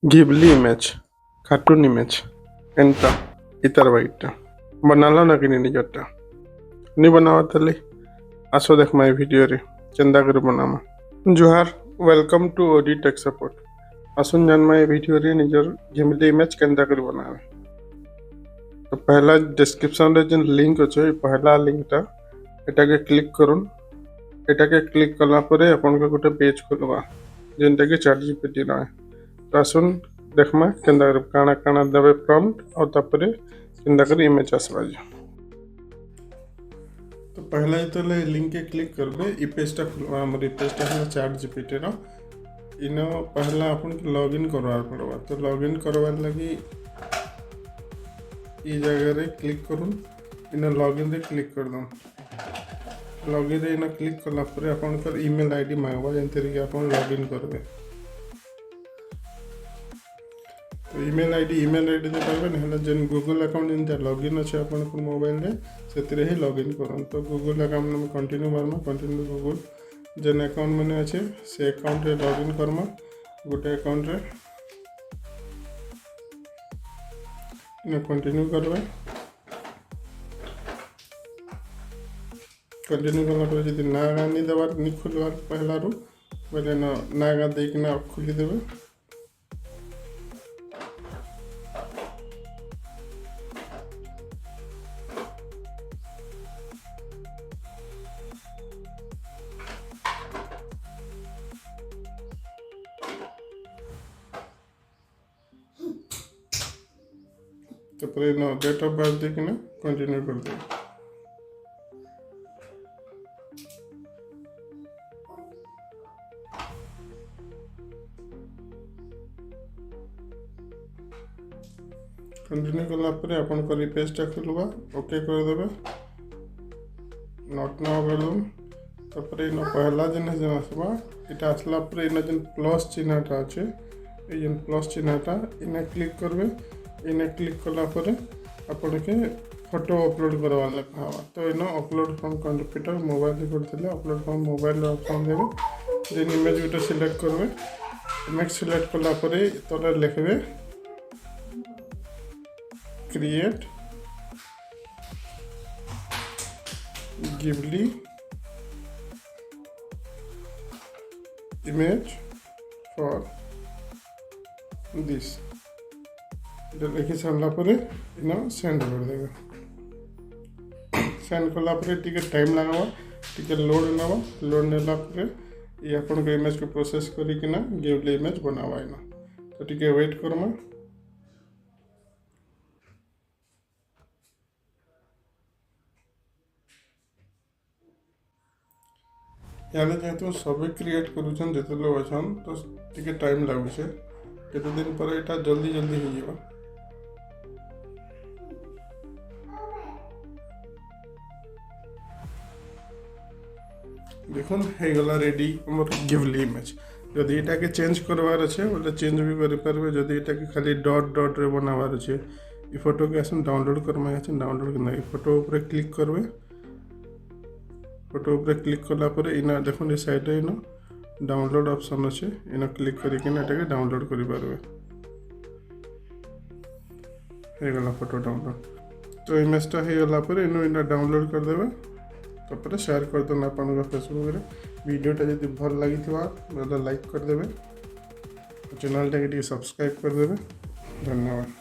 Ghibli image, cartoon image, ಎಂತ ಈ ಥರ ವೈಟ್ ಬನಾಲ ನಗಿನಿ ನಿಜಟ್ಟ ನಿ बनावतली आसो देख माय वीडियो रे चंदा कर बनामा जोहार welcome to OD tech support आसुन जान माय वीडियो रे निजर Ghibli इमेज केंदा कर बनावे तो पहला डिस्क्रिप्शन रे जन लिंक अछि पहला लिंक ता एटा के क्लिक करूँ एटा के क्लिक कला परे अपन को गोटे पेज खोलवा जेनटा के चैट जीपीटी ना तो आसुन देखमा केंदा कर काना काना देबे प्रॉम्प्ट और तापरे केंदा कर इमेज आसबा तो पहला ही तो लिंक के क्लिक करबे ई पेजटा खुलवा हमर ई पेजटा है चैट जीपीटी रो इनो पहला अपन के लॉगिन करवार पड़वा तो लॉगिन करवार लगी ई जगह रे क्लिक करूँ इनो लॉगिन रे क्लिक कर दम लॉगिन रे इनो क्लिक करला परे अपन कर ईमेल आईडी मांगवा जेंते रे अपन लॉगिन करबे तो ईमेल आईडी दे करबे न जन गूगल अकाउंट जेंते लॉगिन अछि अपन को मोबाइल रे सेतिरे ही लॉगिन करन तो गूगल अकाउंट में कंटिन्यू मारमा कंटिन्यू गूगल जन अकाउंट माने अछि से अकाउंट रे लॉगिन करमा गोटे अकाउंट रे न कंटिन्यू करबे कंटिन्यू करला पर यदि नागा नि देबार नि खुलवार पहला रो बोले न नागा देकना खुली देबे तापर न डेट ऑफ बर्थ देखना कंटिन्यू कर दे कंटिन्यू करला पर अपन को पेजटा खुलवा ओके कर देबे नॉट नाउ कर दम तापर न पहला जन आसबा इटा आसला पर इन जन प्लस चिन्हटा अछि ए जन प्लस चिन्हटा इने क्लिक करबे इने क्लिक कला पर अपन के फोटो अपलोड करवा लगा तो इन अपलोड फ्रॉम कंप्यूटर मोबाइल से करथिले अपलोड फ्रॉम मोबाइल ऑप्शन देबे देन इमेज उटा सिलेक्ट करबे इमेज सिलेक्ट कला पर तले लिखबे create Ghibli image for this लिखी सारा पर इन सेंड कर देगा सेंड कला टिके टाइम लगा टिके लोड नवा लोड नेला ये अपन को इमेज को प्रोसेस करिकिना Ghibli इमेज बनावा इना तो टिके वेट करमा यानी जेहेतु सभी क्रिएट करूछन जेते लोग अछन तो टिके टाइम लागु छे केते दिन पर एटा जल्दी जल्दी हो जीवा देखुन हे गला रेडी हमर Ghibli इमेज जदि एटा के चेंज करवार अछि बोले चेंज भी करि परबे जदि एटा के खाली डॉट डॉट रे बनावार अछि ई फोटो के असन डाउनलोड करमा अछि डाउनलोड करना ई फोटो ऊपर क्लिक करबे फोटो ऊपर क्लिक कला पर इना देखुन ए साइड रे इना डाउनलोड ऑप्शन अछि इना क्लिक करि के एटा के डाउनलोड करि परबे हे गला फोटो डाउनलोड तो इमेज ता हे गला पर इना डाउनलोड कर देबे तापर शेयर कर दो अपन फेसबुक रे वीडियोटा यदि भल लगी तो लाइक कर देबे चैनल टा सब्सक्राइब कर देबे धन्यवाद।